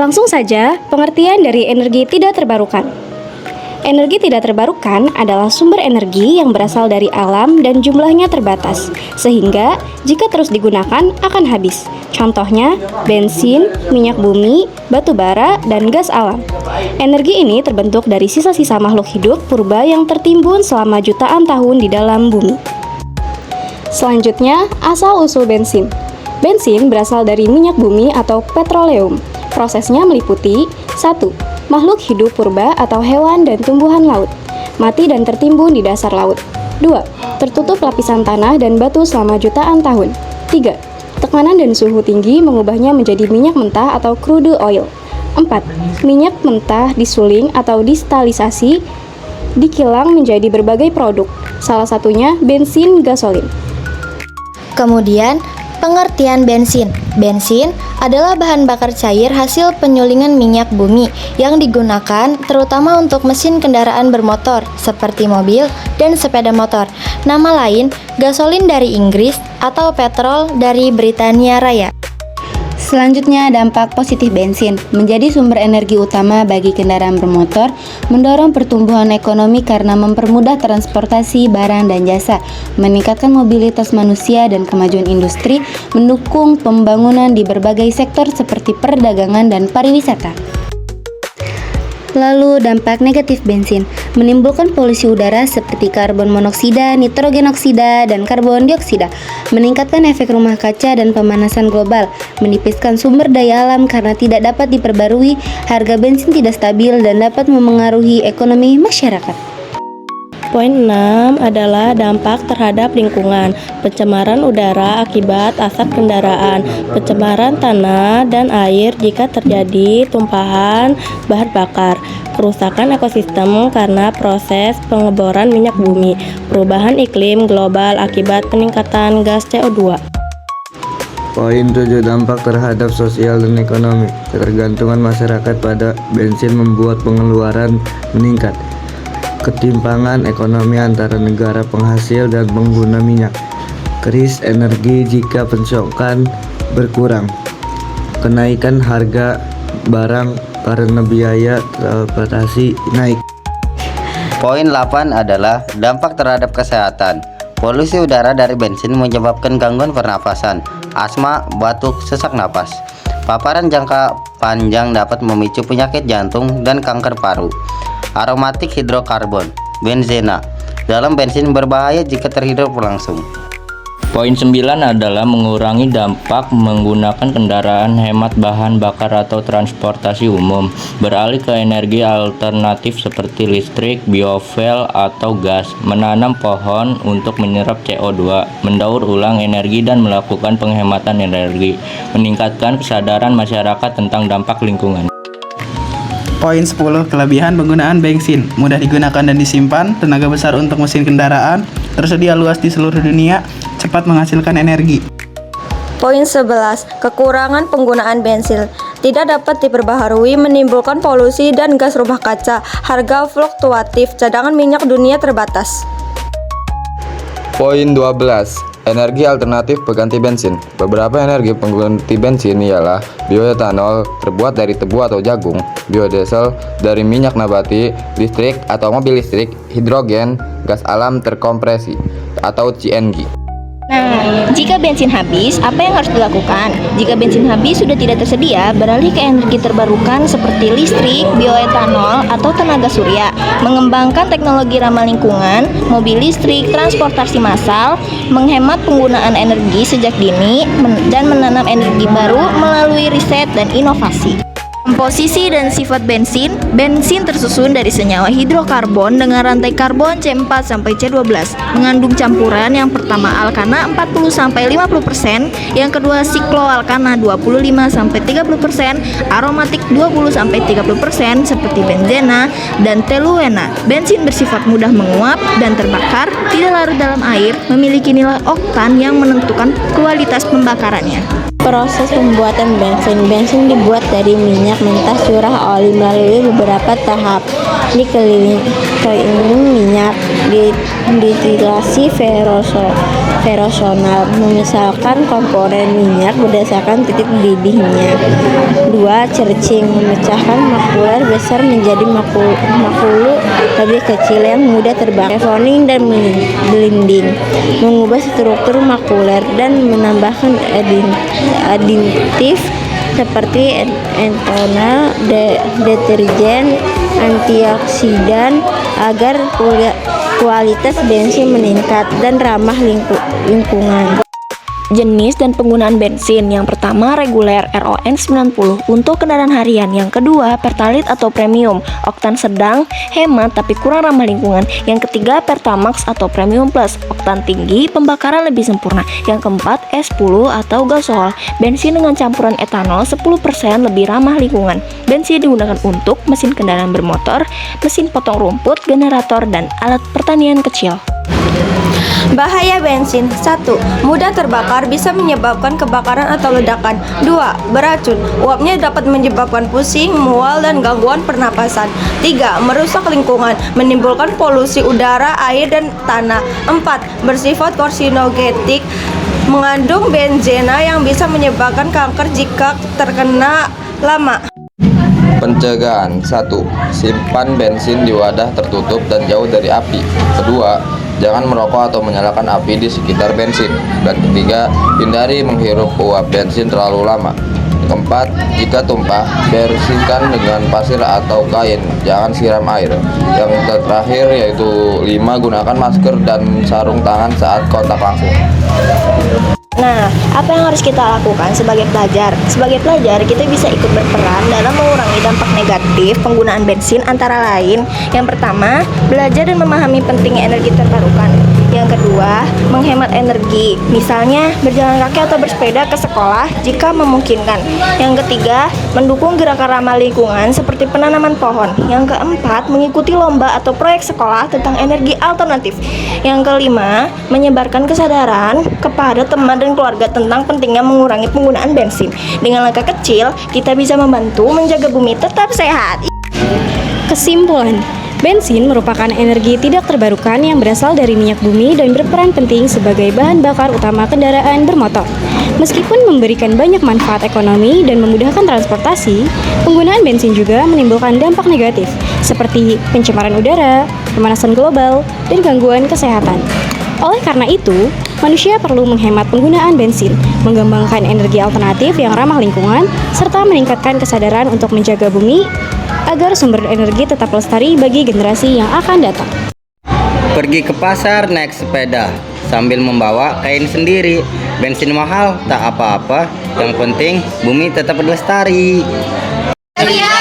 Langsung saja, pengertian dari energi tidak terbarukan. Energi tidak terbarukan adalah sumber energi yang berasal dari alam dan jumlahnya terbatas, sehingga jika terus digunakan akan habis. Contohnya, bensin, minyak bumi, batu bara, dan gas alam. Energi ini terbentuk dari sisa-sisa makhluk hidup purba yang tertimbun selama jutaan tahun di dalam bumi. Selanjutnya, asal-usul bensin. Bensin berasal dari minyak bumi atau petroleum. Prosesnya meliputi 1. Makhluk hidup purba atau hewan dan tumbuhan laut, mati dan tertimbun di dasar laut. 2. Tertutup lapisan tanah dan batu selama jutaan tahun. 3. Tekanan dan suhu tinggi mengubahnya menjadi minyak mentah atau crude oil. 4. Minyak mentah disuling atau distalisasi, dikilang menjadi berbagai produk, salah satunya bensin gasolin. Kemudian, pengertian bensin. Bensin adalah bahan bakar cair hasil penyulingan minyak bumi yang digunakan terutama untuk mesin kendaraan bermotor seperti mobil dan sepeda motor. Nama lain, gasolin dari Inggris atau petrol dari Britania Raya. Selanjutnya, dampak positif bensin menjadi sumber energi utama bagi kendaraan bermotor, mendorong pertumbuhan ekonomi karena mempermudah transportasi barang dan jasa, meningkatkan mobilitas manusia dan kemajuan industri, mendukung pembangunan di berbagai sektor seperti perdagangan dan pariwisata. Lalu, dampak negatif bensin menimbulkan polusi udara seperti karbon monoksida, nitrogen oksida, dan karbon dioksida, meningkatkan efek rumah kaca dan pemanasan global, menipiskan sumber daya alam karena tidak dapat diperbarui, harga bensin tidak stabil, dan dapat memengaruhi ekonomi masyarakat. Poin 6 adalah dampak terhadap lingkungan, pencemaran udara akibat asap kendaraan, pencemaran tanah dan air jika terjadi tumpahan bahan bakar, kerusakan ekosistem karena proses pengeboran minyak bumi, perubahan iklim global akibat peningkatan gas CO2. Poin 7, dampak terhadap sosial dan ekonomi. Ketergantungan masyarakat pada bensin membuat pengeluaran meningkat. Ketimpangan ekonomi antara negara penghasil dan pengguna minyak, krisis energi jika pasokan berkurang, kenaikan harga barang karena biaya transportasi naik. Poin 8 adalah dampak terhadap kesehatan. Polusi udara dari bensin menyebabkan gangguan pernafasan, asma, batuk, sesak napas. Paparan jangka panjang dapat memicu penyakit jantung dan kanker paru. Aromatik hidrokarbon, benzena, dalam bensin berbahaya jika terhirup langsung. Poin 9 adalah mengurangi dampak menggunakan kendaraan hemat bahan bakar atau transportasi umum, beralih ke energi alternatif seperti listrik, biofuel, atau gas, menanam pohon untuk menyerap CO2, mendaur ulang energi dan melakukan penghematan energi, meningkatkan kesadaran masyarakat tentang dampak lingkungan. Poin 10, kelebihan penggunaan bensin, mudah digunakan dan disimpan, tenaga besar untuk mesin kendaraan, tersedia luas di seluruh dunia, cepat menghasilkan energi. Poin 11, kekurangan penggunaan bensin tidak dapat diperbaharui, menimbulkan polusi dan gas rumah kaca, harga fluktuatif, cadangan minyak dunia terbatas. Poin 12, energi alternatif pengganti bensin. Beberapa energi pengganti bensin ialah bioetanol terbuat dari tebu atau jagung, biodiesel dari minyak nabati, listrik atau mobil listrik, hidrogen, gas alam terkompresi atau CNG. Nah, jika bensin habis, apa yang harus dilakukan? Jika bensin habis sudah tidak tersedia, beralih ke energi terbarukan seperti listrik, bioetanol, atau tenaga surya. Mengembangkan teknologi ramah lingkungan, mobil listrik, transportasi massal, menghemat penggunaan energi sejak dini, dan menanam energi baru melalui riset dan inovasi. Komposisi dan sifat bensin. Bensin tersusun dari senyawa hidrokarbon dengan rantai karbon C4 sampai C12. Mengandung campuran yang pertama alkana 40 sampai 50%, yang kedua sikloalkana 25 sampai 30%, aromatik 20 sampai 30% seperti benzena dan teluena. Bensin bersifat mudah menguap dan terbakar, tidak larut dalam air, memiliki nilai oktan yang menentukan kualitas pembakarannya. Proses pembuatan bensin. Bensin dibuat dari minyak mentah curah oli melalui beberapa tahap. Dikelilingi minyak, Distilasi ferosonal memisahkan komponen minyak berdasarkan titik didihnya. 2. Cercing memecahkan makular besar menjadi makulu lebih kecil yang mudah terbakar. Refoning dan blending mengubah struktur makular dan menambahkan aditif seperti etanol, deterjen, antioksidan agar kualitas bensin meningkat dan ramah lingkungan. Jenis dan penggunaan bensin. Yang pertama, reguler RON 90 untuk kendaraan harian. Yang kedua, pertalite atau premium, oktan sedang, hemat tapi kurang ramah lingkungan. Yang ketiga, pertamax atau premium plus, oktan tinggi, pembakaran lebih sempurna. Yang keempat, S10 atau gasol, bensin dengan campuran etanol 10% lebih ramah lingkungan. Bensin digunakan untuk mesin kendaraan bermotor, mesin potong rumput, generator, dan alat pertanian kecil. Bahaya bensin. 1. Mudah terbakar, bisa menyebabkan kebakaran atau ledakan. 2. Beracun. Uapnya dapat menyebabkan pusing, mual, dan gangguan pernapasan. 3. Merusak lingkungan, menimbulkan polusi udara, air, dan tanah. 4. Bersifat karsinogenik, mengandung benzena yang bisa menyebabkan kanker jika terkena lama. Pencegahan. 1. Simpan bensin di wadah tertutup dan jauh dari api. Kedua, jangan merokok atau menyalakan api di sekitar bensin. Dan ketiga, hindari menghirup uap bensin terlalu lama. Keempat, jika tumpah, bersihkan dengan pasir atau kain, jangan siram air. Yang terakhir yaitu 5, gunakan masker dan sarung tangan saat kontak langsung. Nah, apa yang harus kita lakukan sebagai pelajar? Sebagai pelajar, kita bisa ikut berperan dalam mengurangi dampak negatif penggunaan bensin antara lain. Yang pertama, belajar dan memahami pentingnya energi terbarukan. Yang kedua, menghemat energi, misalnya berjalan kaki atau bersepeda ke sekolah jika memungkinkan. Yang ketiga, mendukung gerakan ramah lingkungan seperti penanaman pohon. Yang keempat, mengikuti lomba atau proyek sekolah tentang energi alternatif. Yang kelima, menyebarkan kesadaran kepada teman dan keluarga tentang pentingnya mengurangi penggunaan bensin. Dengan langkah kecil, kita bisa membantu menjaga bumi tetap sehat. Kesimpulan, bensin merupakan energi tidak terbarukan yang berasal dari minyak bumi dan berperan penting sebagai bahan bakar utama kendaraan bermotor. Meskipun memberikan banyak manfaat ekonomi dan memudahkan transportasi, penggunaan bensin juga menimbulkan dampak negatif seperti pencemaran udara, pemanasan global, dan gangguan kesehatan. Oleh karena itu, manusia perlu menghemat penggunaan bensin, mengembangkan energi alternatif yang ramah lingkungan, serta meningkatkan kesadaran untuk menjaga bumi agar sumber energi tetap lestari bagi generasi yang akan datang. Pergi ke pasar naik sepeda sambil membawa kain sendiri. Bensin mahal tak apa-apa, yang penting bumi tetap lestari. Ria,